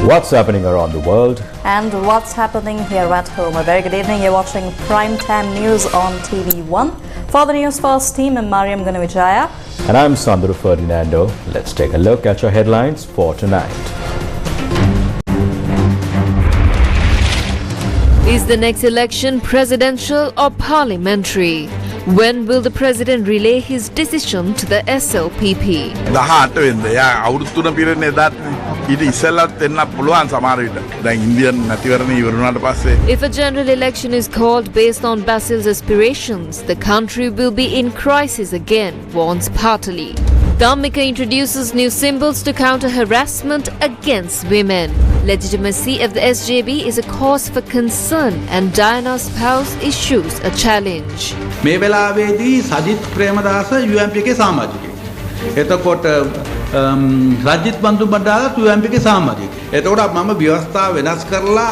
What's happening around the world? And what's happening here at home? A very good evening. You're watching Primetime News on TV1. For the Newsfirst team, I'm Mariam Ganavijaya. And I'm Sandro Ferdinando. Let's take a look at your headlines for tonight. Is the next election presidential or parliamentary? When will the president relay his decision to the SLPP? If a general election is called based on Basil's aspirations, the country will be in crisis again, warns Patali. Dhammika introduces new symbols to counter harassment against women. Legitimacy of the SJB is a cause for concern, and Diana's spouse issues a challenge. මේ වෙලාවේදී Sajith Premadasa UMP එකේ සමාජිකයෙක්. එතකොට රජිත් බන්දු බණ්ඩාරත් UMP එකේ සමාජිකයෙක්. එතකොට මම ව්‍යවස්ථාව වෙනස් කරලා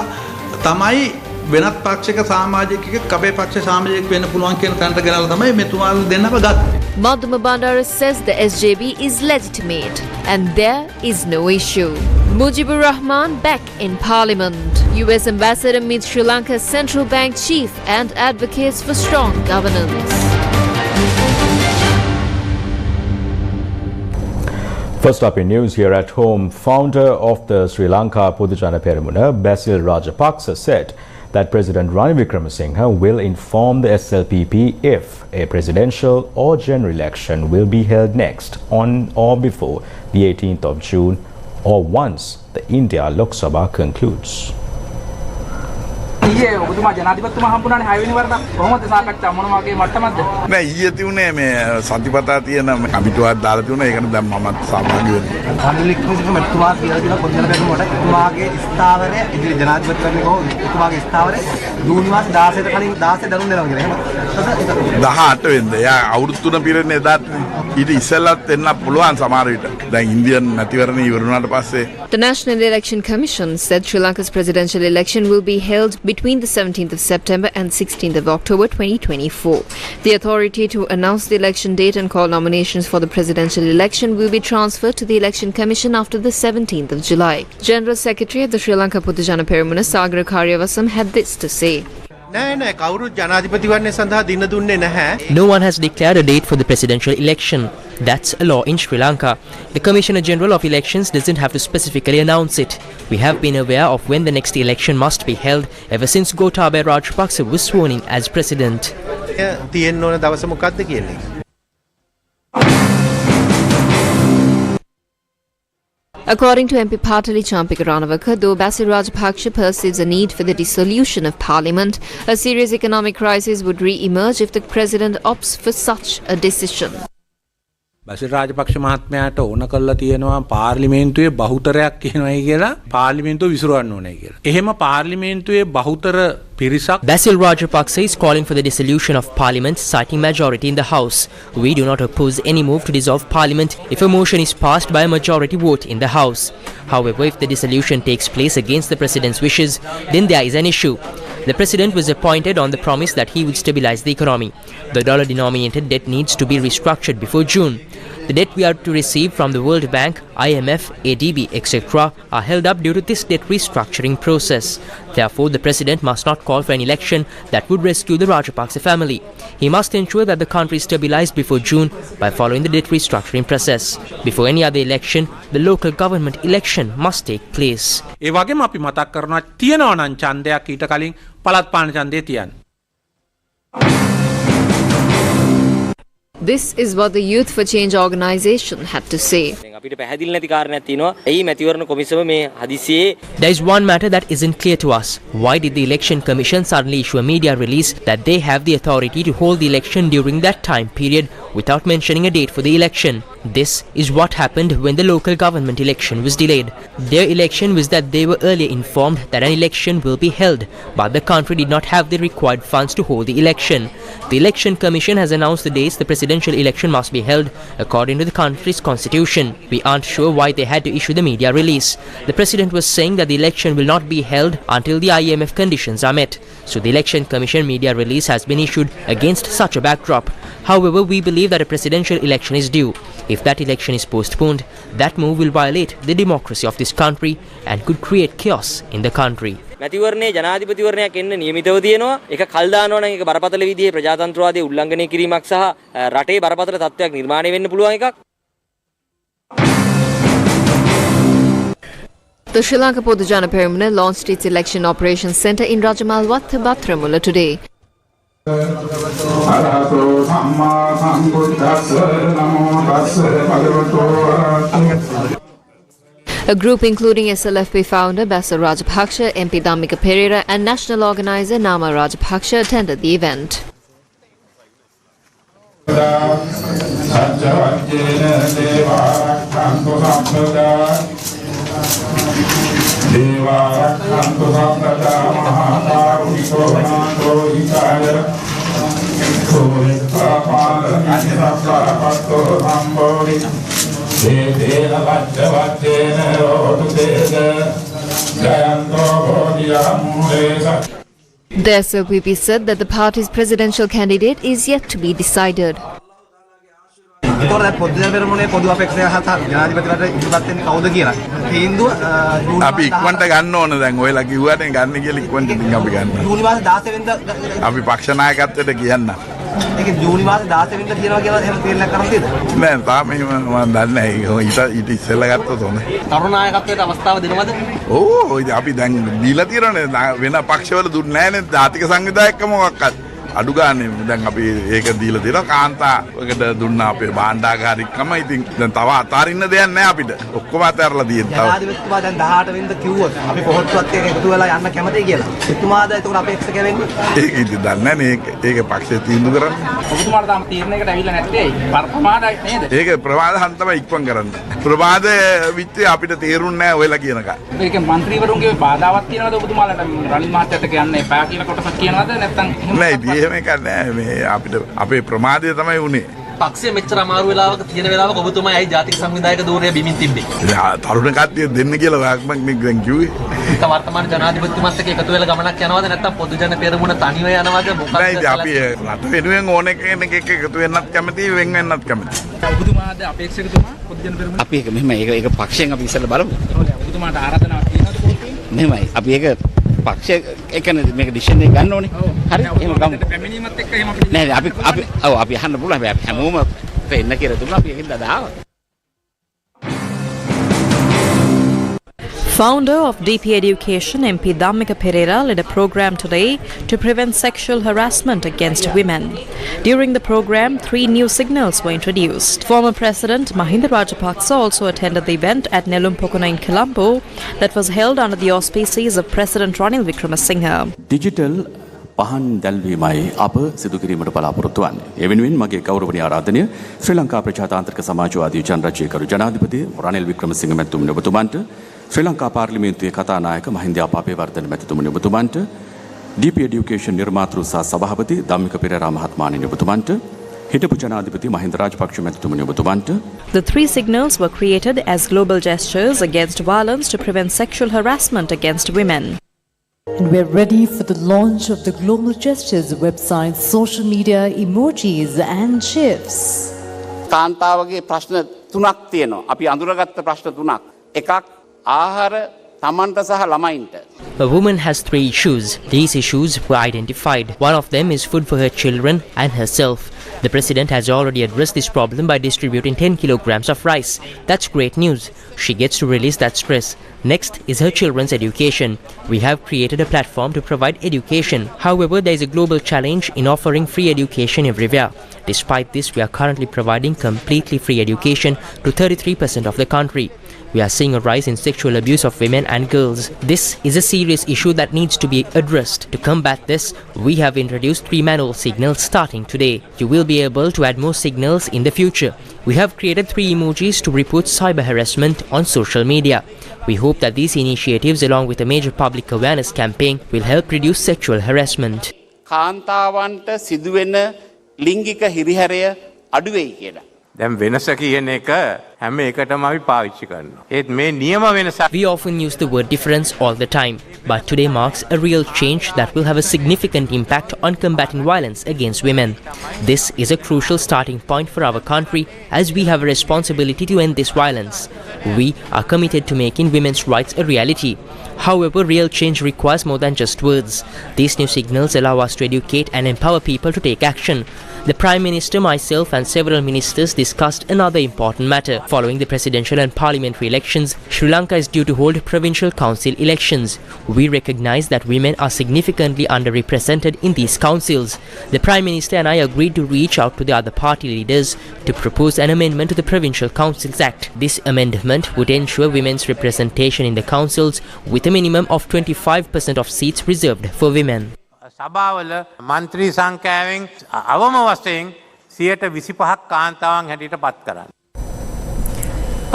තමයි වෙනත් පක්ෂයක සමාජිකයෙක් අපේ පක්ෂ සමාජිකයෙක් වෙන්න පුළුවන් කියන තැනට ගෙනල්ලා තමයි මෙතුමාලා දෙන්නව ගත්තේ. Madhuma Bandara says the SJB is legitimate and there is no issue. Mujibur Rahman back in Parliament. US Ambassador meets Sri Lanka's central bank chief and advocates for strong governance. First up in news here at home, founder of the Sri Lanka Podujana Peramuna, Basil Rajapaksa, said that President Ranil Wickremesinghe will inform the SLPP if a presidential or general election will be held next, on or before the 18th of June or once the India Lok Sabha concludes. ඊයේ ඔබතුමා ජනාධිපතිතුමා හම්බුනානේ 6 වෙනි වරට කොහොමද සාකච්ඡා මොන වගේ මට්ටමක්ද? නෑ ඊයේ තියුනේ මේ සතිපතා තියෙන අමිතුවක් දාලා තියුණා ඒකට දැන් මමත් සහභාගී වෙනවා. අනිලික් මෙතුමා කියලා දෙන පොඩ්ඩක් බැලුමොට එතුමාගේ ස්ථාවරය ඉදිරි ජනාධිපතිවරණේ කොහොමද? එතුමාගේ ස්ථාවරය ජූනි මාස 16ට කලින් 16 දරුන් දෙනවා කියලා එහෙම. 18 වෙනිදා යා අවුරුදු 3 පිරෙන්නේ එදාට ඊට ඉස්සෙල්ලත් එන්න පුළුවන් සමහර විට. දැන් ඉන්දියන් මැතිවරණය ඉවර වුණාට පස්සේ The National Election Commission said Sri Lanka's presidential election will be held between the 17th of September and 16th of October 2024. The authority to announce the election date and call nominations for the presidential election will be transferred to the Election Commission after the 17th of July. General Secretary of the Sri Lanka Podujana Peramuna, Sagar Karyavasam, had this to say. No one has declared a date for the presidential election. That's a law in Sri Lanka. The Commissioner General of Elections doesn't have to specifically announce it. We have been aware of when the next election must be held ever since Gotabaya Rajapaksa was sworn in as president. According to MP Patali Champika Ranavaka, though Basil Rajapaksa perceives a need for the dissolution of parliament, a serious economic crisis would re-emerge if the president opts for such a decision. Basil Rajapaksa මහත්මයාට ඕන කරලා තියෙනවා පාර්ලිමේන්තුවේ බහුතරයක් කියනවායි කියලා පාර්ලිමේන්තුව විසිරවන්න ඕනේ කියලා. එහෙම පාර්ලිමේන්තුවේ බහුතර පිරිසක් Basil Rajapaksa is calling for the dissolution of parliament, citing majority in the house. We do not oppose any move to dissolve parliament if a motion is passed by a majority vote in the house. However, if the dissolution takes place against the president's wishes, then there is an issue. The president was appointed on the promise that he would stabilize the economy. The dollar-denominated debt needs to be restructured before June. The debt we are to receive from the World Bank, IMF, ADB, etc. are held up due to this debt restructuring process. Therefore, the president must not call for an election that would rescue the Rajapaksa family. He must ensure that the country is stabilized before June by following the debt restructuring process. Before any other election, the local government election must take place. ඒ වගේම අපි මතක් කරනවා තියෙනවා නම් ඡන්දයක් ඊට කලින් පළාත් පාලන ඡන්දය තියන්න. This is what the Youth for Change organization had to say. There is one matter that isn't clear to us. Why did the Election Commission suddenly issue a media release that they have the authority to hold the election during that time period without mentioning a date for the election? This is what happened when the local government election was delayed. Their election was that they were earlier informed that an election will be held, but the country did not have the required funds to hold the election. The Election Commission has announced the dates the presidential election must be held according to the country's constitution. We aren't sure why they had to issue the media release. The president was saying that the election will not be held until the IMF conditions are met. So the Election Commission media release has been issued against such a backdrop. However, we believe that a presidential election is due. If that election is postponed, that move will violate the democracy of this country and could create chaos in the country. මැතිවරණයේ ජනාධිපතිවරණයක් එන්න නියමිතව තියෙනවා. ඒක කල් දානවා නම් ඒක බරපතල විදිහේ ප්‍රජාතන්ත්‍රවාදයේ උල්ලංඝනය කිරීමක් සහ රටේ බරපතල තත්ත්වයක් නිර්මාණය වෙන්න පුළුවන් එකක්. The Sri Lanka Podujana Peramuna launched its election operations centre in Rajamalwatha, Bathramula today. A group including SLFP founder Basil Rajapaksha, MP Dhammika Perera and national organiser Nama Rajapaksha attended the event. The SLPP said that the party's presidential candidate is yet to be decided. අපි ඉක්මනට ගන්න ඕන දැන් ඔයලා කිව්වට ගන්න කියලා ඉක්මනට ඉතින් අපි ගන්න. ජූනි මාස 16 වෙනිදා අපි පක්ෂ නායකත්වයට කියන්න. ඒක ජූනි මාස 16 වෙනිදා කියනවා කියලා එහෙම තීරණයක් කරන් තියෙද? නෑ තාම මම දන්නේ නැහැ. ඊට ඉස්සෙල්ලා ගත්තොත් හොඳයි. තරුණ නායකත්වයට අවස්ථාව දෙනවද? ඕ අපි දැන් දීලා තියෙනනේ වෙන පක්ෂවල දුන්නේ නැහැනේ ජාතික සංවිධායක මොකක්වත්. අඩු ගානේ දැන් අපි ඒක දීලා දෙනවා කාන්තාවකට දුන්නා අපේ භාණ්ඩාගාරිකම. ඉතින් දැන් තව අතාරින්න දෙයක් නැහැ අපිට. ඔක්කොම අතාරලා තියෙනවා. ජනාධිපතිතුමා දැන් 18 වෙනිදා කිව්වොත් අපි කොහොත්වත් එක එකතු වෙලා යන්න කැමතියි කියලා. එතුමාද ඒක අපේක්ෂක වෙන්නේ? ඒක ඉතින් දන්නේ නැහැ. ඒක පක්ෂේ තීන්දුව කරන්නේ. ඔබතුමාට තාම තීරණයකට ඇවිල්ලා නැත්තේ ප්‍රමාදයි නේද? ඒක ප්‍රමාද හන්ද තමයි ඉක්මන් කරන්නේ. ප්‍රමාද විත්තේ අපිට තේරුන්නේ නැහැ ඔයලා කියනක. ඒක മന്ത്രിවරුන්ගේ බාධාවක් තියනවද ඔබතුමාලට රනිල් මහත්තයාට කියන්න එපා කියලා කොටසක් කියනවද නැත්නම් නෑ එහෙම එකක් නෑ මේ අපිට අපේ ප්‍රමාදය තමයි උනේ. පක්ෂය මෙච්චර අමාරු වෙලාවක තියෙන වෙලාවක ඔබතුමා ඇයි ජාතික සංවිධායක ධූරය බිමින් තිබ්බේ? තරුණ කට්ටිය දෙන්න කියලා ඔයාක් මම දැන් කිව්වේ. ඒක වර්තමාන ජනාධිපතිතුමාත් එක්ක එකතු වෙලා ගමනක් යනවද නැත්නම් පොදු ජන පෙරමුණ තනිව යනවද මොකක්ද? නෑ අපි රට වෙනුවෙන් ඕන කෙනෙක් එක්ක එකතු වෙන්නත් කැමතියි වෙන් වෙන්නත් කැමතියි. ඔබතුමාද අපේක්ෂකතුමා පොදු ජන පෙරමුණ අපි ඒක මෙහෙම ඒක පක්ෂයෙන් අපි ඉස්සෙල්ලා බලමු. ඔබතුමාට ආරාධනාවක් තියෙනවද පොතේ? මෙහෙමයි අපි ඒක පක්ෂ එකනේ මේක ඩිසිෂන් එක ගන්න ඕනේ. හරි එහෙම ගමු. පැමිණීමත් එක්ක එහෙම අපිට නෑ අපි අපි අහන්න පුළුවන්. හැබැයි අපි හැමෝම වෙන්න කියලා දුන්නා අපි ඒකෙන් දදාවා. Founder of DP Education, MP Dhammika Perera, led a program today to prevent sexual harassment against women. During the program, 3 new signals were introduced. Former President Mahinda Rajapaksa also attended the event at Nelumpokuna in Colombo that was held under the auspices of President Ranil Wickremesinghe. Digital පහන් දැල්වීමයි අප සිදු කිරීමට බලාපොරොත්තු වන්නේ. ඒ වෙනුවෙන් මගේ ගෞරවනීය ආරාධනය ශ්‍රී ලංකා ප්‍රජාතාන්ත්‍රික සමාජවාදී ජනරජයකරු ජනාධිපති රනිල් වික්‍රමසිංහ මැතිතුමනි ඔබතුමන්ට, ශ්‍රී ලංකා පාර්ලිමේන්තුවේ කතානායක මහින්ද අපාපේවර්ධන මැතිතුමනි ඔබතුමන්ට, DP Education නිර්මාතෘ සහ සභාපති ධම්මික පෙරේරා මහත්මයාණනි ඔබතුමන්ට, හිටපු ජනාධිපති Mahinda Rajapaksa මැතිතුමනි ඔබතුමන්ට. The 3 signals were created as global gestures against violence to prevent sexual harassment against women. And we're ready for the launch of the Global Gestures website, social media, emojis and GIFs. කාන්තාවගේ ප්‍රශ්න 3ක් තියෙනවා. අපි අඳුරගත්ත ප්‍රශ්න 3ක්. එකක් ආහාර තමන්ට සහ ළමයින්ට. A woman has 3 issues. These issues were identified. One of them is food for her children and herself. The president has already addressed this problem by distributing 10 kilograms of rice. That's great news. She gets to release that stress. Next is her children's education. We have created a platform to provide education. However, there is a global challenge in offering free education everywhere. Despite this, we are currently providing completely free education to 33% of the country. We are seeing a rise in sexual abuse of women and girls. This is a serious issue that needs to be addressed. To combat this, we have introduced 3 manual signals starting today. You will be able to add more signals in the future. We have created 3 emojis to report cyber harassment on social media. We hope that these initiatives, along with a major public awareness campaign, will help reduce sexual harassment. කාන්තාවන්ට සිදුවෙන ලිංගික හිරිහැරය අඩු වෙයි කියලා. දැන් වෙනස කියන එක හැම එකටම අපි පාවිච්චි කරනවා. ඒත් මේ නියම වෙනස. We often use the word difference all the time, but today marks a real change that will have a significant impact on combating violence against women. This is a crucial starting point for our country as we have a responsibility to end this violence. We are committed to making women's rights a reality. However, real change requires more than just words. These new signals allow us to educate and empower people to take action. The Prime Minister, myself and several ministers discussed another important matter. Following the presidential and parliamentary elections, Sri Lanka is due to hold provincial council elections. We recognize that women are significantly underrepresented in these councils. The Prime Minister and I agreed to reach out to the other party leaders to propose an amendment to the Provincial Councils Act. This amendment would ensure women's representation in the councils with a minimum of 25% of seats reserved for women. සභාවල මන්ත්‍රී සංඛ්‍යාවෙන් අවම වශයෙන් 25% කාන්තාවන් හැටියට පත් කරන්න.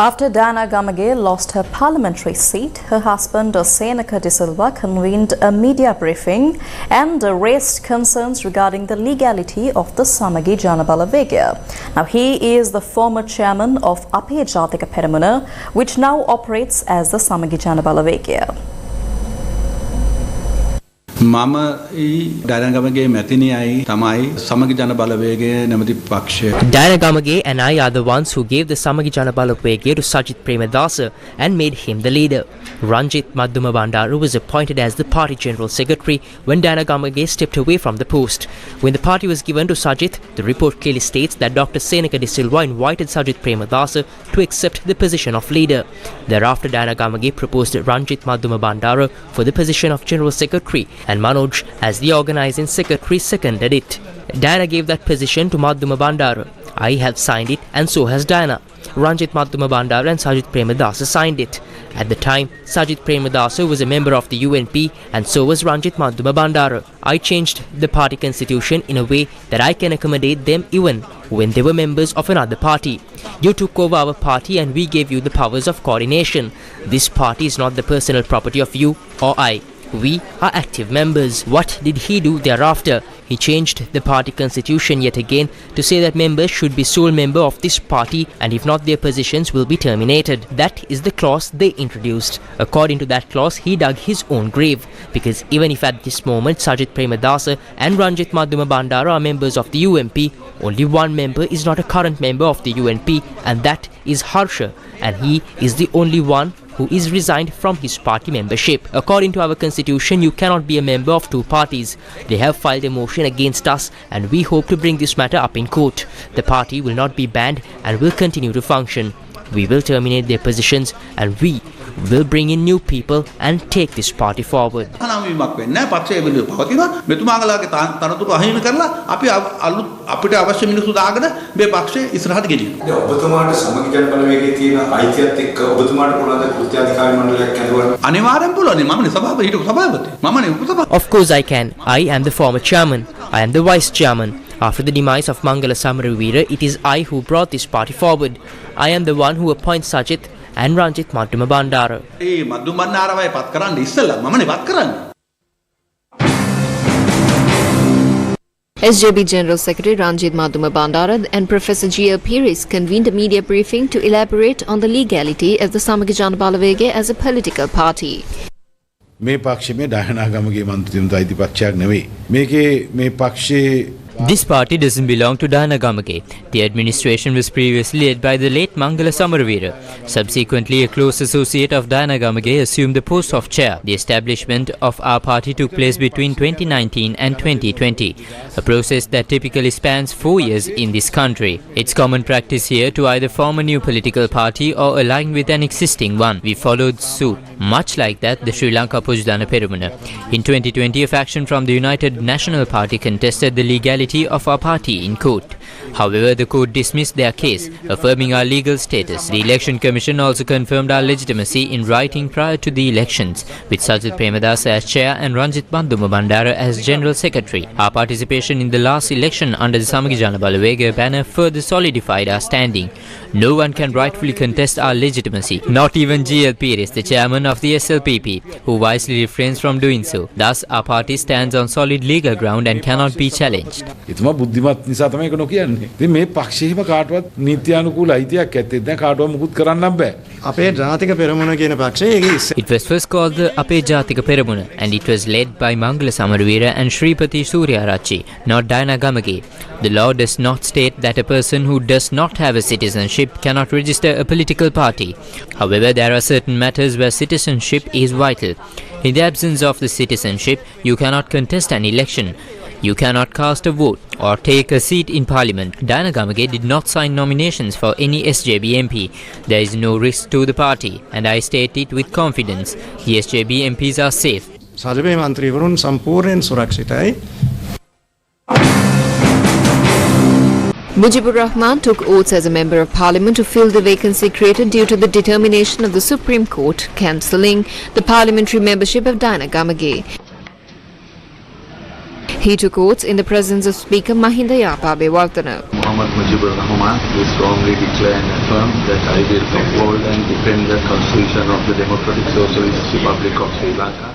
After Diana Gamage lost her parliamentary seat, her husband Senaka De Silva convened a media briefing and raised concerns regarding the legality of the Samagi Janabala Vega. Now, he is the former chairman of Aphe Jathika Peramuna, which now operates as the Samagi Janabala Vega. මම ඩයනා ගමගේ මැතිණියයි තමයි සමගි ජන බලවේගයේ නැමැති පක්ෂය. Diana Gamage and I are the ones who gave the Samagi Janabala Vega to Sajith Premadasa and made him the leader. Ranjit Madhuma Bandaru was appointed as the party general secretary when Diana Gamage stepped away from the post. When the party was given to Sajith, the report clearly states that Dr. Senaka De Silva invited Sajith Premadasa to accept the position of leader. Thereafter, Diana Gamage proposed Ranjit Madhuma Bandaru for the position of general secretary, and Manoj, as the organizing secretary, seconded it. Diana gave that position to Madhuma Bandaru. I have signed it, and so has Diana. Ranjit Madhuma Bandaru and Sajith Premadasa signed it. At the time, Sajith Premadasa was a member of the UNP, and so was Ranjit Madhuma Bandaru. I changed the party constitution in a way that I can accommodate them even when they were members of another party. You took over our party and we gave you the powers of coordination. This party is not the personal property of you or I. We are active members. What did he do thereafter? He changed the party constitution yet again to say that members should be sole member of this party, and if not, their positions will be terminated. That is the clause they introduced. According to that clause, he dug his own grave, because even if at this moment Sajith Premadasa and Ranjit Madhuma Bandaru are members of the UNP, only one member is not a current member of the UNP, and that is Harsha, and he is the only one who is resigned from his party membership. According to our constitution, you cannot be a member of two parties. They have filed a motion against us, and we hope to bring this matter up in court. The party will not be banned and will continue to function. We will terminate their positions, and we will bring in new people and take this party forward. අපිට අවශ්‍ය මිනිස්සු දාගෙන මේ පක්ෂේ ඉස්සරහට ගෙනියනවා. දැන් ඔබතුමාට සමගි ජන බලවේගයේ තියෙන අයිතියත් එක්ක ඔබතුමාට පුළුවන් ද කෘත්‍යාධිකාරී මණ්ඩලයක් ඇඳවන්න? අනිවාර්යෙන් පුළුවන්. මමනේ සභාපති හිටපු සභාපති. මමනේ උපසභාපති. Of course I can. I am the former chairman. I am the vice chairman. After the demise of Mangala Samaravira, it is I who brought this party forward. I am the one who appoints Sajith and Ranjit Madhuma Bandaru. ඒ මදුම බණ්ඩාරවයි පත් කරන්න ඉස්සෙල්ලා මමනේ පත් කරන්නේ. SJB General Secretary Ranjit Madhuma Bandaru and Professor G.L. Pires convened a media briefing to elaborate on the legality of the Samagi Janabala Vega as a political party. මේ පක්ෂේ මේ ඩයනා ගමගේ මන්ත්‍රීතුමා අයිති පක්ෂයක් නෙවෙයි. මේකේ මේ පක්ෂේ This party doesn't belong to Diana Gamage. The administration was previously led by the late Mangala Samaravira. Subsequently, a close associate of Diana Gamage assumed the post of chair. The establishment of our party took place between 2019 and 2020, a process that typically spans 4 years in this country. It's common practice here to either form a new political party or align with an existing one. We followed suit, much like that the Sri Lanka Pujdana Peramuna. In 2020, a faction from the United National Party contested the legality of our party in court. However, the court dismissed their case, affirming our legal status. The Election Commission also confirmed our legitimacy in writing prior to the elections, with Sajith Premadasa as chair and Ranjit Madhuma Bandaru as general secretary. Our participation in the last election under the Samagi Janabala Vega banner further solidified our standing. No one can rightfully contest our legitimacy, not even G.L. Pires, the chairman of the SLPP, who wisely refrains from doing so. Thus, our party stands on solid legal ground and cannot be challenged. එතුමා බුද්ධිමත් නිසා තමයි ඒක නොකියන්නේ. වෙන්නේ. ඉතින් මේ පක්ෂෙහිම කාටවත් නීත්‍යානුකූල අයිතියක් ඇත්තේ නැහැ. කාටවත් මුකුත් කරන්න බෑ. අපේ ජාතික පෙරමුණ කියන පක්ෂය It was first called the Ape Jatika Peramuna and it was led by Mangala Samarveera and Shripati Suryarachi, not Diana Gamage. The law does not state that a person who does not have a citizenship cannot register a political party. However, there are certain matters where citizenship is vital. In the absence of the citizenship, you cannot contest an election. You cannot cast a vote or take a seat in parliament. Diana Gamage did not sign nominations for any SJB MP. There is no risk to the party and I state it with confidence. The SJB MPs are safe. සජිබේ මන්ත්‍රීවරුන් සම්පූර්ණයෙන් සුරක්ෂිතයි. Mujibur Rahman took oaths as a member of parliament to fill the vacancy created due to the determination of the Supreme Court cancelling the parliamentary membership of Diana Gamage. He took oaths in the presence of Speaker Mahinda Yapa-Abeyewardena. Muhammad Mujibur Rahman do strongly declare and affirm that I will uphold and defend the Constitution of the Democratic Socialist Republic of Sri Lanka.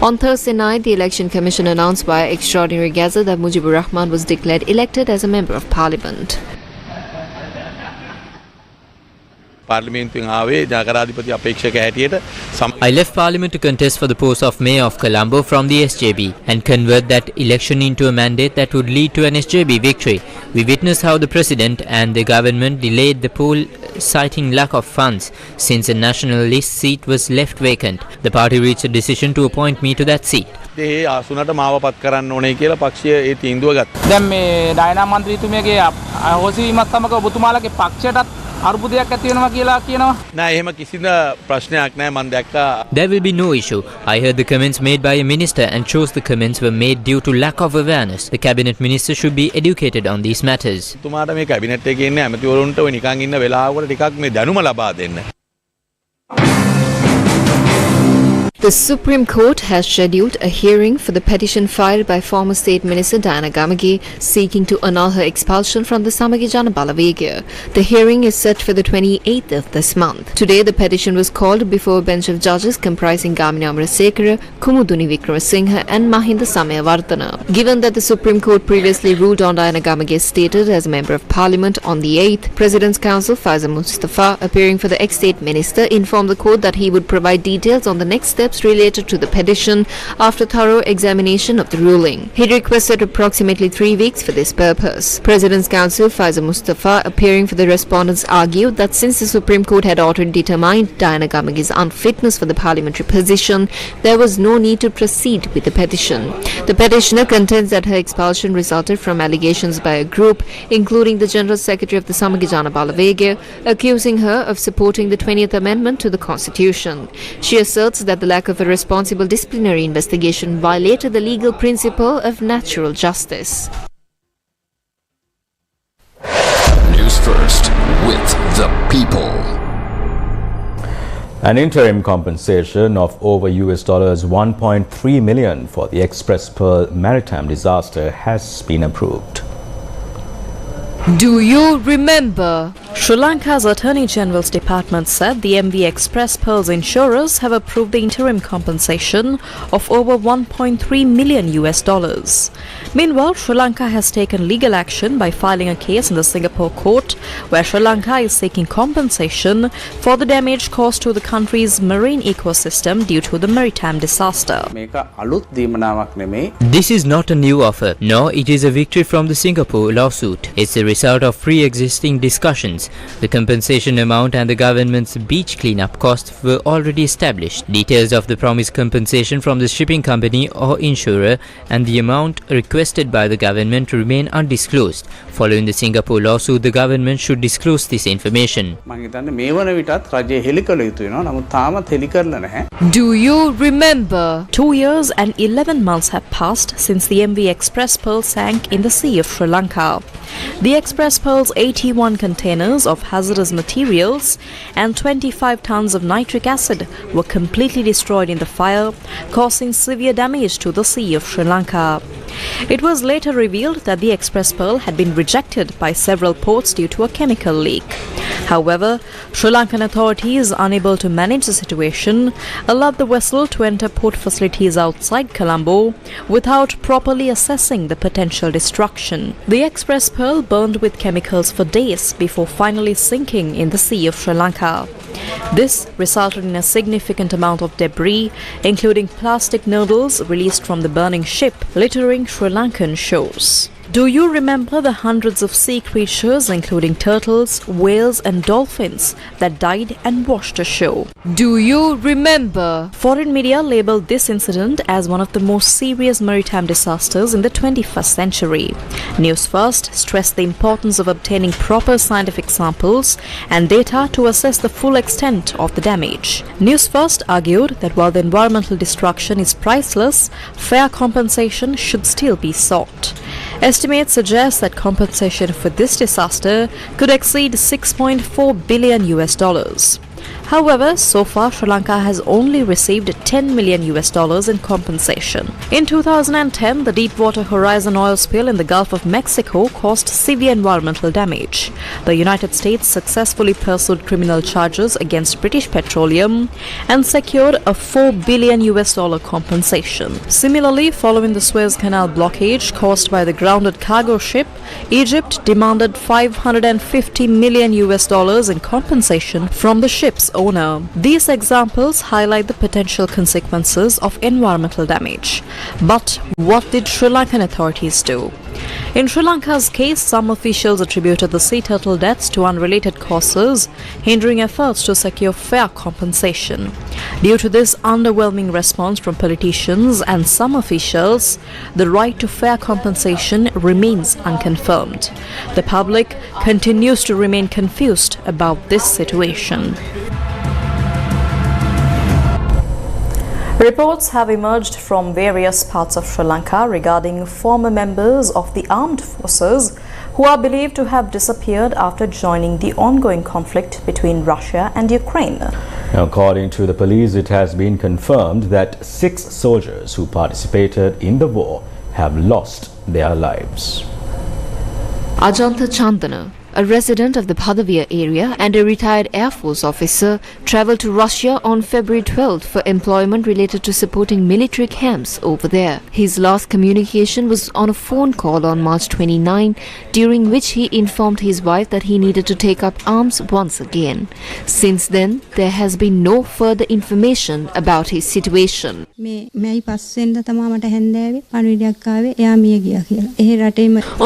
On Thursday night, the Election Commission announced via extraordinary gazette that Mujibur Rahman was declared elected as a member of parliament. I left parliament to contest for the post of mayor of Colombo from the SJB and convert that election into a mandate that would lead to an SJB victory. We witnessed how the president and the government delayed the poll citing lack of funds since a national list seat was left vacant. The party reached a decision to appoint me to that seat. දැන් මේ ඩයනා මන්ත්‍රීතුමියගේ හොසිවීමත් සමග ඔබතුමාලගේ පක්ෂයටත් අර්බුදයක් ඇති වෙනවා කියලා කියනවා. නෑ එහෙම කිසිම ප්‍රශ්නයක් නෑ මම දැක්කා. There will be no issue. I heard the comments made by a minister and chose the comments were made due to lack of awareness. The cabinet minister should be educated on these matters. තුමාට මේ cabinet එකේ ඉන්න ඇමතිවරුන්ට ඔය නිකන් ඉන්න වෙලාවකට ටිකක් මේ දැනුම ලබා දෙන්න. The Supreme Court has scheduled a hearing for the petition filed by former State Minister Diana Gamage seeking to annul her expulsion from the Samagijana Balawegya. The hearing is set for the 28th of this month. Today, the petition was called before a bench of judges comprising Gamini Amarasekara, Kumuduni Vikramasinghe and Mahinda Sameyawardena. Given that the Supreme Court previously ruled on Diana Gamage's status as a member of parliament on the 8th, President's Counsel Faiza Mustafa, appearing for the ex-state minister, informed the court that he would provide details on the next steps related to the petition after thorough examination of the ruling. He requested approximately 3 weeks for this purpose. President's Counsel Faiza Mustafa, appearing for the respondents, argued that since the Supreme Court had already determined Diana Gamage's unfitness for the parliamentary position, there was no need to proceed with the petition. The petitioner contends that her expulsion resulted from allegations by a group, including the General Secretary of the Samagijana Balawegya, accusing her of supporting the 20th Amendment to the Constitution. She asserts that the lack of a responsible disciplinary investigation violated the legal principle of natural justice. Newsfirst with the people. An interim compensation of over $1.3 million for the Express Pearl maritime disaster has been approved. Do you remember? Sri Lanka's Attorney General's department said the MV Express Pearl's insurers have approved the interim compensation of over $1.3 million. Meanwhile, Sri Lanka has taken legal action by filing a case in the Singapore court where Sri Lanka is seeking compensation for the damage caused to the country's marine ecosystem due to the maritime disaster. This is not a new offer, nor it is a victory from the Singapore lawsuit. It's a result of pre-existing discussions. The compensation amount and the government's beach cleanup costs were already established. Details of the promised compensation from the shipping company or insurer and the amount requested by the government remain undisclosed. Following the Singapore lawsuit, the government should disclose this information. Do you remember? 2 years and 11 months have passed since the MV Express Pearl sank in the Sea of Sri Lanka. The Express Pearl's 81 containers of hazardous materials and 25 tons of nitric acid were completely destroyed in the fire, causing severe damage to the Sea of Sri Lanka. It was later revealed that the Express Pearl had been rejected by several ports due to a chemical leak. However, Sri Lankan authorities, unable to manage the situation, allowed the vessel to enter port facilities outside Colombo without properly assessing the potential destruction. The Express Pearl burned with chemicals for days before finally sinking in the Sea of Sri Lanka. This resulted in a significant amount of debris, including plastic noodles released from the burning ship, littering Sri Lankan shores. Do you remember the hundreds of sea creatures, including turtles, whales and dolphins, that died and washed ashore? Do you remember? Foreign media labelled this incident as one of the most serious maritime disasters in the 21st century. Newsfirst stressed the importance of obtaining proper scientific samples and data to assess the full extent of the damage. Newsfirst argued that while the environmental destruction is priceless, fair compensation should still be sought. Estimates suggest that compensation for this disaster could exceed $6.4 billion. However, so far Sri Lanka has only received $10 million in compensation. In 2010, the Deepwater Horizon oil spill in the Gulf of Mexico caused severe environmental damage. The United States successfully pursued criminal charges against British Petroleum and secured a $4 billion compensation. Similarly, following the Suez Canal blockage caused by the grounded cargo ship, Egypt demanded $550 million in compensation from the ship's owner. These examples highlight the potential consequences of environmental damage. But what did Sri Lankan authorities do? In Sri Lanka's case, some officials attributed the sea turtle deaths to unrelated causes, hindering efforts to secure fair compensation. Due to this underwhelming response from politicians and some officials, the right to fair compensation remains unconfirmed. The public continues to remain confused about this situation. Reports have emerged from various parts of Sri Lanka regarding former members of the armed forces who are believed to have disappeared after joining the ongoing conflict between Russia and Ukraine. According to the police, it has been confirmed that 6 soldiers who participated in the war have lost their lives. Ajantha Chandana, a resident of the Padavia area and a retired Air Force officer, travelled to Russia on February 12 for employment related to supporting military camps over there. His last communication was on a phone call on March 29, during which he informed his wife that he needed to take up arms once again. Since then, there has been no further information about his situation. On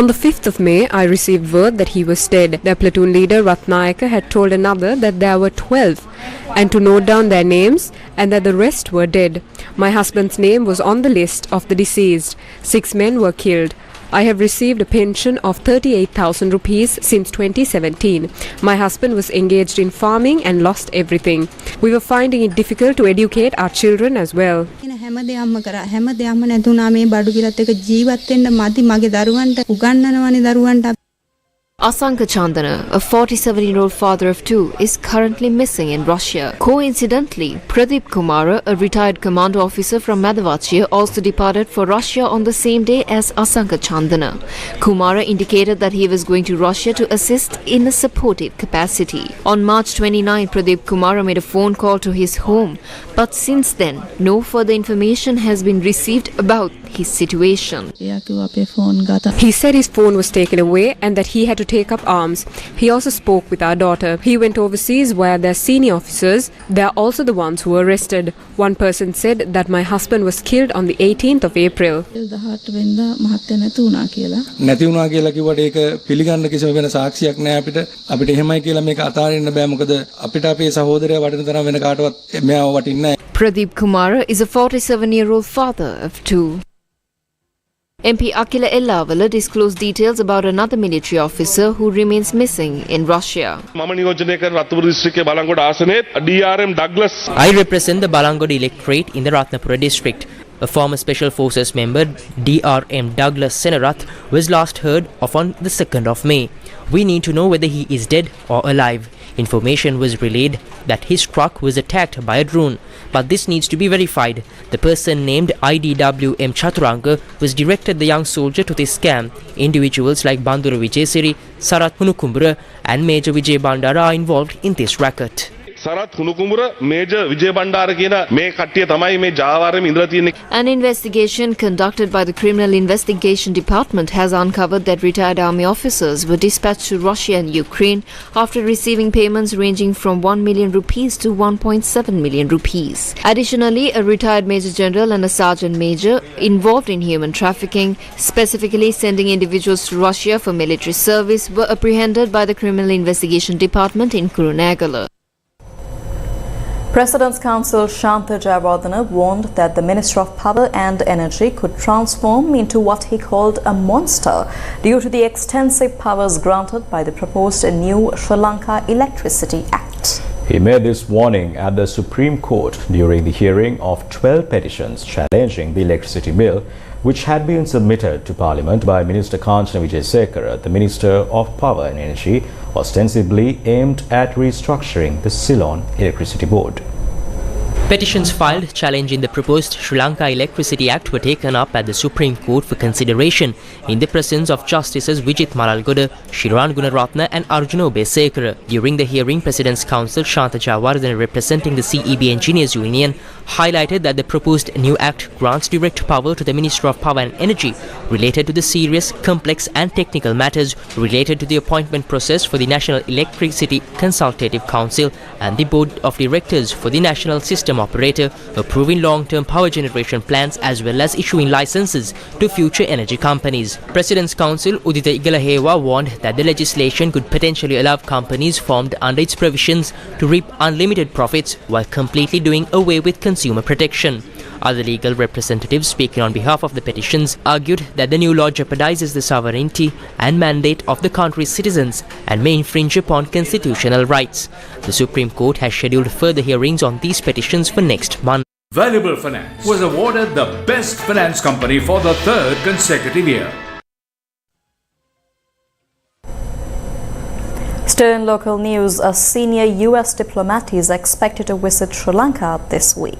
the 5th of May, I received word that he was dead. Their platoon leader Ratnayaka had told another that there were 12 and to note down their names and that the rest were dead. My husband's name was on the list of the deceased. 6 men were killed. I have received a pension of 38,000 rupees since 2017. My husband was engaged in farming and lost everything. We were finding it difficult to educate our children as well. Asanka Chandana, a 47-year-old father of 2, is currently missing in Russia. Coincidentally, Pradeep Kumara, a retired commando officer from Madhavachia, also departed for Russia on the same day as Asanka Chandana. Kumara indicated that he was going to Russia to assist in a supportive capacity. On March 29, Pradeep Kumara made a phone call to his home, but since then, no further information has been received about his situation. He said his phone was taken away and that he had to take up arms. He also spoke with our daughter. He went overseas via their senior officers. They are also the ones who were arrested. One person said that my husband was killed on the 18th of April. Pradeep Kumara is a 47-year-old father of 2. MP Akila Ellavala disclosed details about another military officer who remains missing in Russia. I represent the Balangod electorate in the Ratnapura district. A former Special Forces member, DRM Douglas Senarath, was last heard of on the 2nd of May. We need to know whether he is dead or alive. information was relayed that his truck was attacked by a drone, but this needs to be verified. The person named IDW M. Chaturanga was directed the young soldier to this scam. Individuals like Bandura Vijayasiri, Sarath Hunukumbura and Major Vijay Bandara are involved in this racket. Sarath Hunukumbura, Major Vijay Bandara කියන මේ කට්ටිය තමයි මේ ජාවාරෙම ඉඳලා තියෙන්නේ. An investigation conducted by the Criminal Investigation Department has uncovered that retired army officers were dispatched to Russia and Ukraine after receiving payments ranging from 1 million rupees to 1.7 million rupees. Additionally, a retired Major General and a Sergeant Major involved in human trafficking, specifically sending individuals to Russia for military service, were apprehended by the Criminal Investigation Department in Kurunegala. President's Counsel Shanta Jayawardena warned that the Minister of Power and Energy could transform into what he called a monster due to the extensive powers granted by the proposed new Sri Lanka Electricity Act. He made this warning at the Supreme Court during the hearing of 12 petitions challenging the electricity bill, which had been submitted to Parliament by Minister Kanchana Wijesekara, the Minister of Power and Energy, ostensibly aimed at restructuring the Ceylon Electricity Board. Petitions filed challenging the proposed Sri Lanka Electricity Act were taken up at the Supreme Court for consideration in the presence of Justices Vijit Malalgoda, Shiran Gunaratna and Arjuna Obesekara. During the hearing, President's Counsel Shanta Jayawardena, representing the CEB Engineers Union, highlighted that the proposed new act grants direct power to the Minister of Power and Energy related to the serious, complex and technical matters related to the appointment process for the National Electricity Consultative Council and the Board of Directors for the National System Operator, approving long-term power generation plans as well as issuing licenses to future energy companies. President's Counsel Udita Igalahewa warned that the legislation could potentially allow companies formed under its provisions to reap unlimited profits while completely doing away with consumer protection. Other legal representatives speaking on behalf of the petitions argued that the new law jeopardizes the sovereignty and mandate of the country's citizens and may infringe upon constitutional rights. The Supreme Court has scheduled further hearings on these petitions for next month. Valuable Finance was awarded the Best Finance Company for the third consecutive year. Still in local news, a senior US diplomat is expected to visit Sri Lanka this week.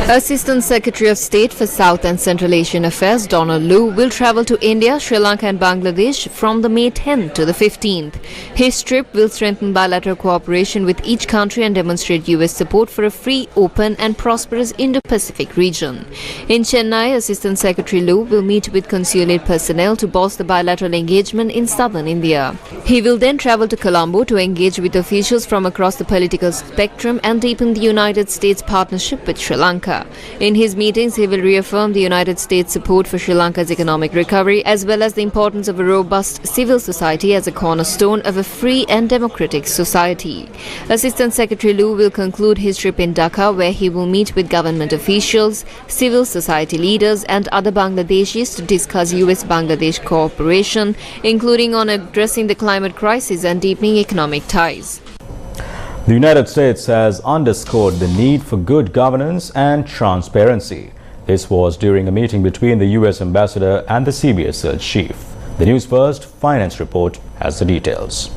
Assistant Secretary of State for South and Central Asian Affairs Donald Lu will travel to India, Sri Lanka and Bangladesh from the May 10th to the 15th. His trip will strengthen bilateral cooperation with each country and demonstrate US support for a free, open and prosperous Indo-Pacific region. In Chennai, Assistant Secretary Lu will meet with consulate personnel to bolster bilateral engagement in southern India. He will then travel to Colombo to engage with officials from across the political spectrum and deepen the United States partnership with Sri Lanka. In his meetings, he will reaffirm the United States support for Sri Lanka's economic recovery as well as the importance of a robust civil society as a cornerstone of a free and democratic society. Assistant Secretary Lu will conclude his trip in Dhaka, where he will meet with government officials, civil society leaders and other Bangladeshis to discuss US-Bangladesh cooperation, including on addressing the climate crisis and deepening economic ties. The United States has underscored the need for good governance and transparency. This was during a meeting between the US ambassador and the CBSL chief. The Newsfirst Finance Report has the details.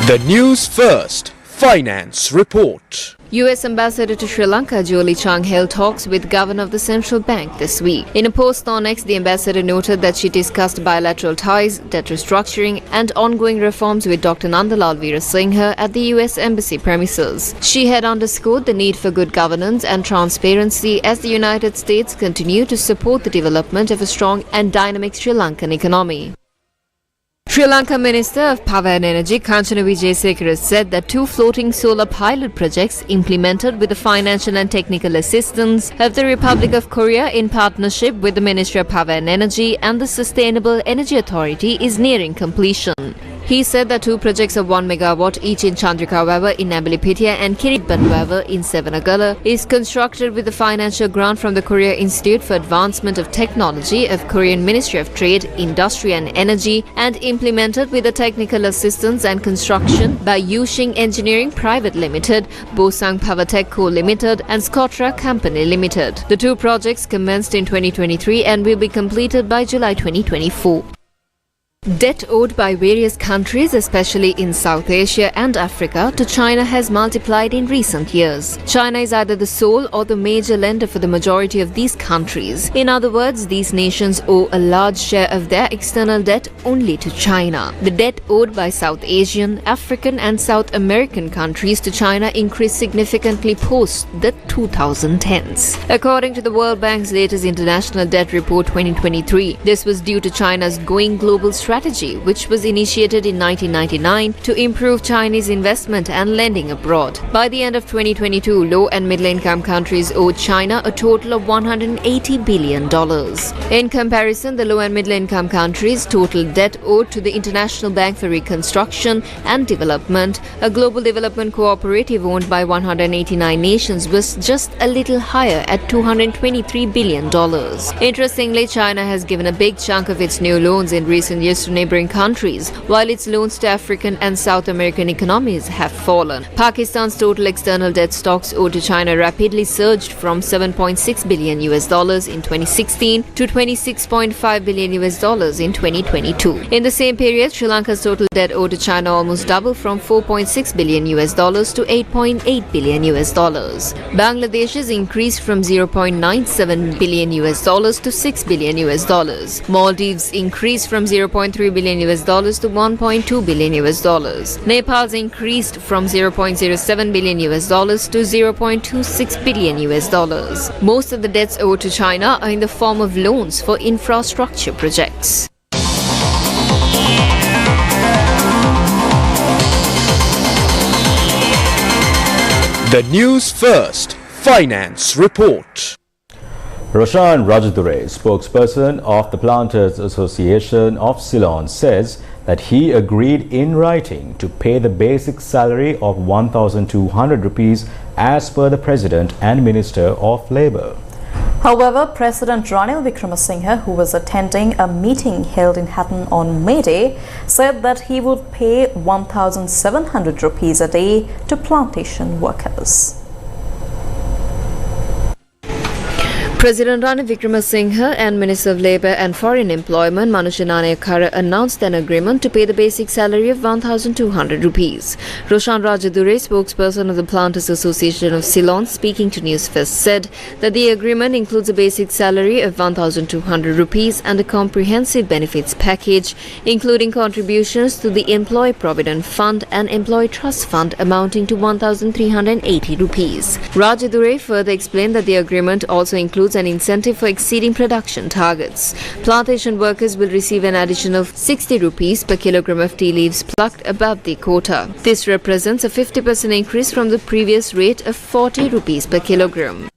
The Newsfirst Finance Report. US Ambassador to Sri Lanka Jolie Chang held talks with Governor of the Central Bank this week. In a post on X, the ambassador noted that she discussed bilateral ties, debt restructuring and ongoing reforms with Dr. Nandalal Veerasinghe at the US Embassy premises. She had underscored the need for good governance and transparency as the United States continue to support the development of a strong and dynamic Sri Lankan economy. Sri Lanka Minister of Power and Energy Kanchana Wijesekara said that 2 floating solar pilot projects implemented with the financial and technical assistance of the Republic of Korea in partnership with the Ministry of Power and Energy and the Sustainable Energy Authority is nearing completion. He said that 2 projects of 1 megawatt each in Chandrikawava in Nambalipitia and Kiribbanwava in Sevanagala is constructed with a financial grant from the Korea Institute for Advancement of Technology of Korean Ministry of Trade, Industry and Energy and implemented with the technical assistance and construction by Yushing Engineering Private Limited, Bosang Powertech Co Limited and Scotra Company Limited. The 2 projects commenced in 2023 and will be completed by July 2024. Debt owed by various countries, especially in South Asia and Africa, to China has multiplied in recent years. China is either the sole or the major lender for the majority of these countries. In other words, these nations owe a large share of their external debt only to China. The debt owed by South Asian, African and South American countries to China increased significantly post the 2010s. According to the World Bank's latest International Debt Report 2023, this was due to China's Going Global strategy, which was initiated in 1999 to improve Chinese investment and lending abroad. By the end of 2022, low and middle-income countries owed China a total of $180 billion. In comparison, the low and middle-income countries' total debt owed to the International Bank for Reconstruction and Development, a global development cooperative owned by 189 nations, was just a little higher at $223 billion. Interestingly, China has given a big chunk of its new loans in recent years to neighboring countries, while its loans to African and South American economies have fallen. Pakistan's total external debt stocks owed to China rapidly surged from $7.6 billion in 2016 to $26.5 billion in 2022. In the same period, Sri Lanka's total debt owed to China almost doubled from $4.6 billion to $8.8 billion. Bangladesh's increased from $0.97 billion to $6 billion. Maldives increased from $0.3 billion to $1.2 billion. Nepal's increased from $0.07 billion to $0.26 billion. Most of the debts owed to China are in the form of loans for infrastructure projects. The Newsfirst Finance Report. Roshan Rajadure, spokesperson of the Planters Association of Ceylon, says that he agreed in writing to pay the basic salary of 1,200 rupees as per the President and Minister of Labour. However, President Ranil Wickremesinghe, who was attending a meeting held in Hatton on May Day, said that he would pay 1,700 rupees a day to plantation workers. President Ranil Wickremesinghe and Minister of Labour and Foreign Employment Manusha Nanayakkara announced an agreement to pay the basic salary of 1,200 rupees. Roshan Rajadure, spokesperson of the Planters Association of Ceylon, speaking to Newsfirst, said that the agreement includes a basic salary of 1,200 rupees and a comprehensive benefits package, including contributions to the Employee Provident Fund and Employee Trust Fund amounting to 1,380 rupees. Rajadure further explained that the agreement also includes an incentive for exceeding production targets. Plantation workers will receive an additional 60 rupees per kilogram of tea leaves plucked above the quota. This represents a 50% increase from the previous rate of 40 rupees per kilogram.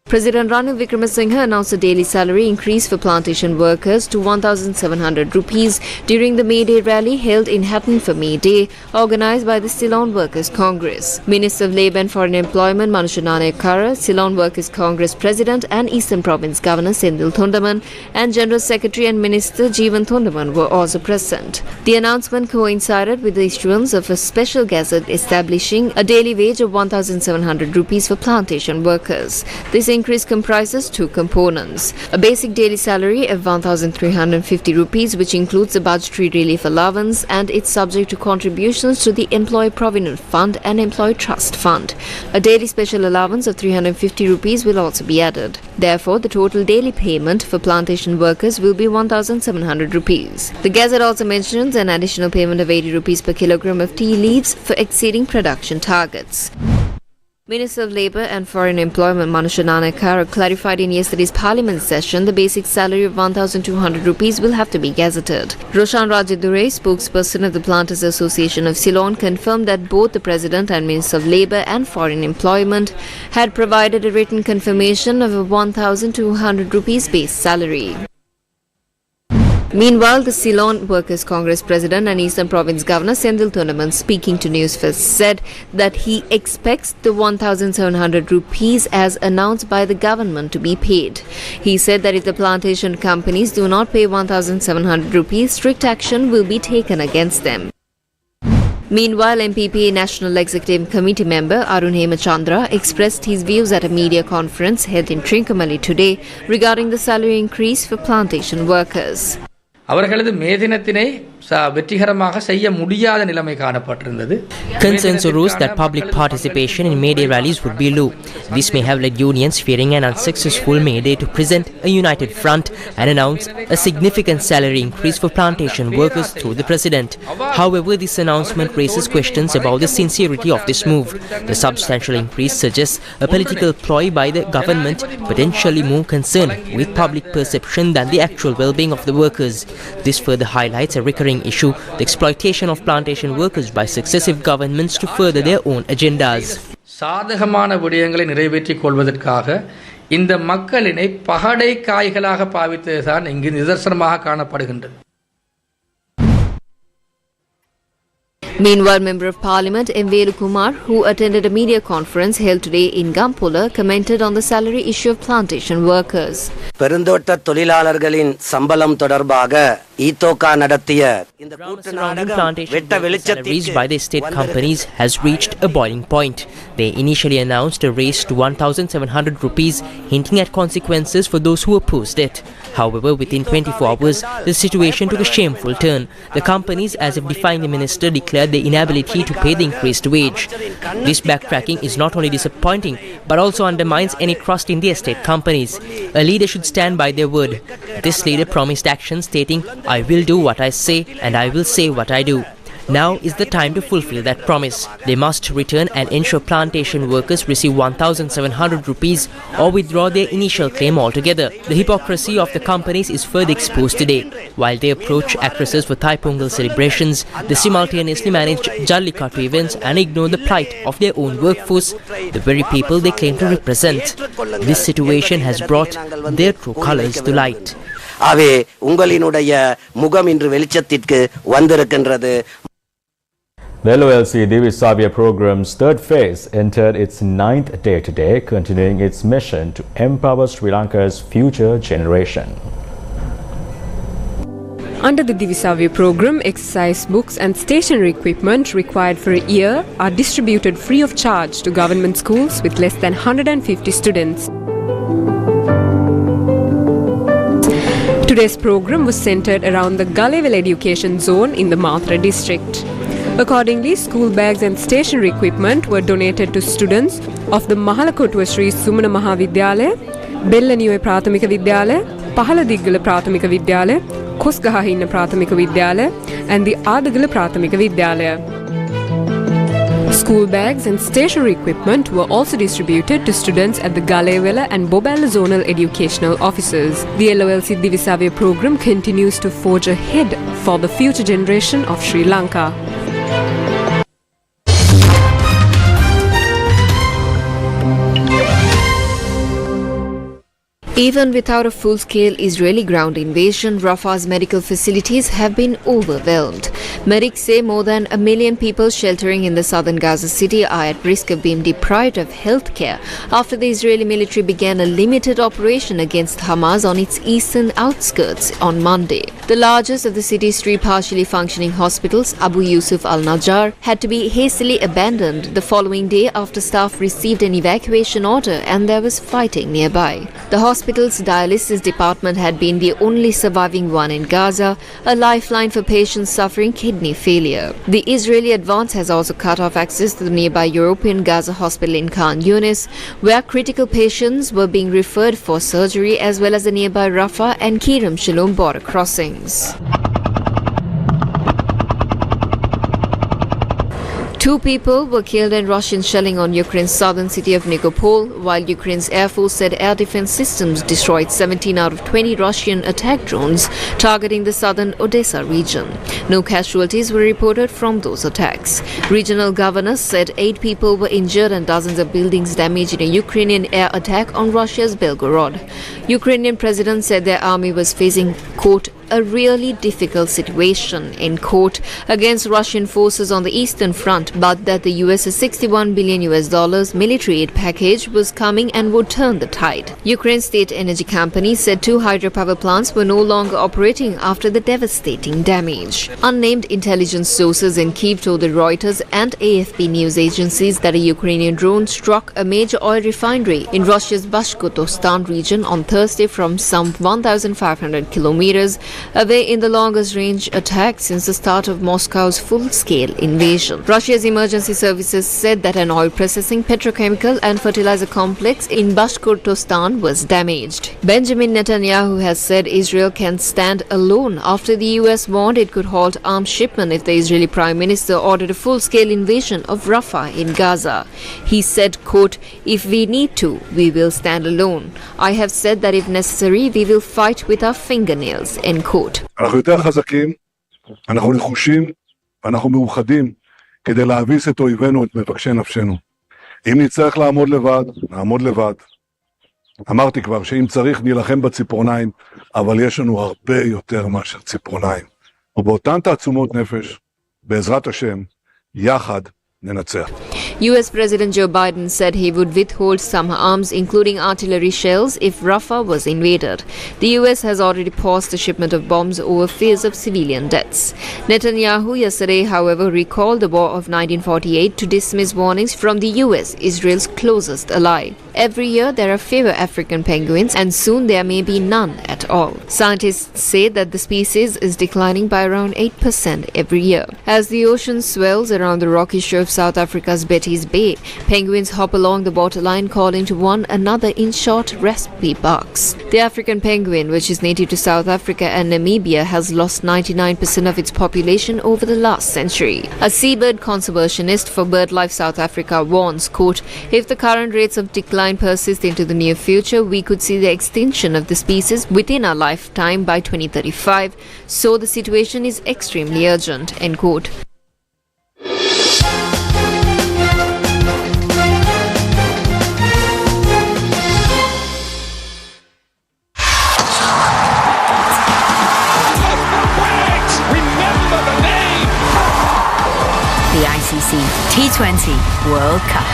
President Ranil Wickremesinghe announced a daily salary increase for plantation workers to 1,700 rupees during the May Day rally held in Hatton for May Day, organised by the Ceylon Workers' Congress. Minister of Labour and Foreign Employment Manusha Nanayakkara, Ceylon Workers' Congress President and Eastern Province Governor Sendil Thondaman and General Secretary and Minister Jeevan Thondaman were also present. The announcement coincided with the issuance of a special gazette establishing a daily wage of 1,700 rupees for plantation workers. This increase comprises 2 components: a basic daily salary of 1,350 rupees, which includes a budgetary relief allowance and it's subject to contributions to the Employee Provident Fund and Employee Trust Fund. A daily special allowance of 350 rupees will also be added. Therefore, the total daily payment for plantation workers will be 1,700 rupees. The gazette also mentions an additional payment of 80 rupees per kilogram of tea leaves for exceeding production targets. Minister of Labour and Foreign Employment Manusha Nanayakkara clarified in yesterday's Parliament session the basic salary of 1,200 rupees will have to be gazetted. Roshan Rajadure, spokesperson of the Planters Association of Ceylon, confirmed that both the President and Minister of Labour and Foreign Employment had provided a written confirmation of a 1,200 rupees base salary. Meanwhile, the Ceylon Workers' Congress President and Eastern Province Governor Sendil Thunderman, speaking to Newsfirst, said that he expects the 1,700 rupees as announced by the government to be paid. He said that if the plantation companies do not pay 1,700 rupees, strict action will be taken against them. Meanwhile, MPP National Executive Committee member Arun Hemachandra expressed his views at a media conference held in Trincomalee today regarding the salary increase for plantation workers. அவர்களது மே தினத்தினை வெற்றிகரமாக செய்ய முடியாத நிலைமை காணப்பட்டிருந்தது. Concerns arose that public participation in May Day rallies would be low. This may have led unions fearing an unsuccessful May Day to present a united front and announce a significant salary increase for plantation workers through the president. However, this announcement raises questions about the sincerity of this move. The substantial increase suggests a political ploy by the government, potentially more concerned with public perception than the actual well-being of the workers. This further highlights a recurring issue, the exploitation of plantation workers by successive governments to further their own agendas. சாதகமான விடயங்களை நிறைவேற்றிக் கொள்வதற்காக இந்த மக்களினை பகடை காய்களாக பாவித்ததுதான் இங்கு நிதர்சனமாக காணப்படுகின்றது. Meanwhile, Member of Parliament M. Kumar, who attended a media conference held today in Gampola, commented on the salary issue of plantation workers. பெருந்தோட்ட தொழிலாளர்களின் சம்பளம் தொடர்பாக ஈதோகா நடத்திய இந்த கூட்டு நாடகம் வெட்ட வெளிச்சத்திற்கு by the state companies has reached a boiling point. They initially announced a raise to 1,700 rupees, hinting at consequences for those who opposed it. However, within 24 hours, the situation took a shameful turn. The companies, as if defying the minister, declared their inability to pay the increased wage. This backtracking is not only disappointing, but also undermines any trust in the estate companies. A leader should stand by their word. This leader promised action, stating, "I will do what I say and I will say what I do." Now is the time to fulfill that promise. They must return and ensure plantation workers receive 1,700 rupees or withdraw their initial claim altogether. The hypocrisy of the companies is further exposed today. While they approach actresses for Thai Pongal celebrations, they simultaneously manage Jallikattu events and ignore the plight of their own workforce, the very people they claim to represent. This situation has brought their true colors to light. அவே உங்களினுடைய முகம் இன்று வெளிச்சத்திற்கு வந்திருக்கின்றது. The LOLC Divisavya program's third phase entered its 9th day today, continuing its mission to empower Sri Lanka's future generation. Under the Divisavya program, exercise books and stationery equipment required for a year are distributed free of charge to government schools with less than 150 students. Today's program was centered around the Gullevel education zone in the Mathura district. Accordingly, school bags and stationery equipment were donated to students of the Mahalakotwa Sri Sumana Mahavidyalaya, Bellaniyoe Prathamika Vidyalaya, Pahaladiggala Prathamika Vidyalaya, Kosgahahinna Prathamika Vidyalaya and the Adagala Prathamika Vidyalaya. School bags and stationery equipment were also distributed to students at the Gallewala and Bobala zonal educational offices. The LOLC Divisavya program continues to forge ahead for the future generation of Sri Lanka. Even without a full-scale Israeli ground invasion, Rafah's medical facilities have been overwhelmed. Medics say more than 1 million people sheltering in the southern Gaza city are at risk of being deprived of health care after the Israeli military began a limited operation against Hamas on its eastern outskirts on Monday. The largest of the city's 3 partially functioning hospitals, Abu Yusuf al-Najjar, had to be hastily abandoned the following day after staff received an evacuation order and there was fighting nearby. The hospital's dialysis department had been the only surviving one in Gaza, a lifeline for patients suffering kidney failure. The Israeli advance has also cut off access to the nearby European Gaza hospital in Khan Yunis, where critical patients were being referred for surgery, as well as the nearby Rafah and Kerem Shalom border crossings. 2 people were killed in Russian shelling on Ukraine's southern city of Nikopol, while Ukraine's Air Force said air defense systems destroyed 17 out of 20 Russian attack drones targeting the southern Odessa region. No casualties were reported from those attacks. Regional governors said 8 people were injured and dozens of buildings damaged in a Ukrainian air attack on Russia's Belgorod. Ukrainian president said their army was facing, quote, a really difficult situation, in court, against Russian forces on the Eastern Front, but that the US's $61 billion military aid package was coming and would turn the tide. Ukraine's state energy company said 2 hydropower plants were no longer operating after the devastating damage. Unnamed intelligence sources in Kyiv told the Reuters and AFP news agencies that a Ukrainian drone struck a major oil refinery in Russia's Bashkortostan region on Thursday from some 1,500 kilometers away in the longest-range attack since the start of Moscow's full-scale invasion. Russia's emergency services said that an oil processing, petrochemical and fertilizer complex in Bashkortostan was damaged. Benjamin Netanyahu has said Israel can stand alone after the US warned it could halt arms shipment if the Israeli Prime Minister ordered a full-scale invasion of Rafah in Gaza. He said, quote, "If we need to, we will stand alone. I have said that if necessary, we will fight with our fingernails," end quote. אנחנו יותר חזקים, אנחנו נחושים, ואנחנו מאוחדים כדי להביס את אויבינו, את מבקשי נפשנו. אם נצטרך לעמוד לבד, נעמוד לבד. אמרתי כבר שאם צריך נילחם בציפורניים, אבל יש לנו הרבה יותר מאשר ציפורניים. ובאותן תעצומות נפש, בעזרת השם, יחד ננצח. US President Joe Biden said he would withhold some arms, including artillery shells, if Rafah was invaded. The US has already paused the shipment of bombs over fears of civilian deaths. Netanyahu yesterday, however, recalled the war of 1948 to dismiss warnings from the US, Israel's closest ally. Every year there are fewer African penguins, and soon there may be none at all. Scientists say that the species is declining by around 8% every year. As the ocean swells around the rocky shore of South Africa's Betty's Bay, penguins hop along the borderline, calling to one another in short, raspy barks. The African penguin, which is native to South Africa and Namibia, has lost 99% of its population over the last century. A seabird conservationist for BirdLife South Africa warns, quote, "If the current rates of decline persist into the near future, we could see the extinction of the species within our lifetime by 2035, so the situation is extremely urgent," end quote. The ICC T20 World Cup.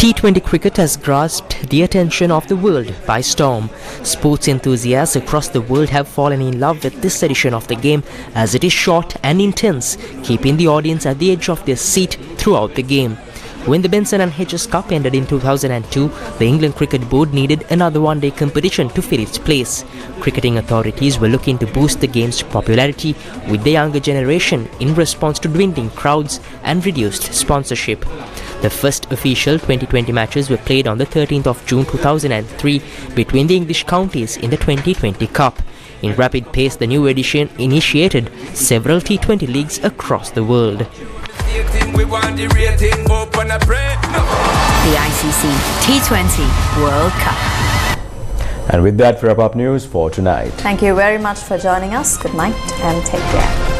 T20 cricket has grasped the attention of the world by storm. Sports enthusiasts across the world have fallen in love with this edition of the game as it is short and intense, keeping the audience at the edge of their seat throughout the game. When the Benson and Hedges Cup ended in 2002, the England Cricket Board needed another one-day competition to fill its place. Cricketing authorities were looking to boost the game's popularity with the younger generation in response to dwindling crowds and reduced sponsorship. The first official 2020 matches were played on the 13th of June 2003 between the English counties in the 2020 Cup. In rapid pace, the new edition initiated several T20 leagues across the world. The ICC T20 World Cup. And with that, we wrap up news for tonight. Thank you very much for joining us. Good night and take care.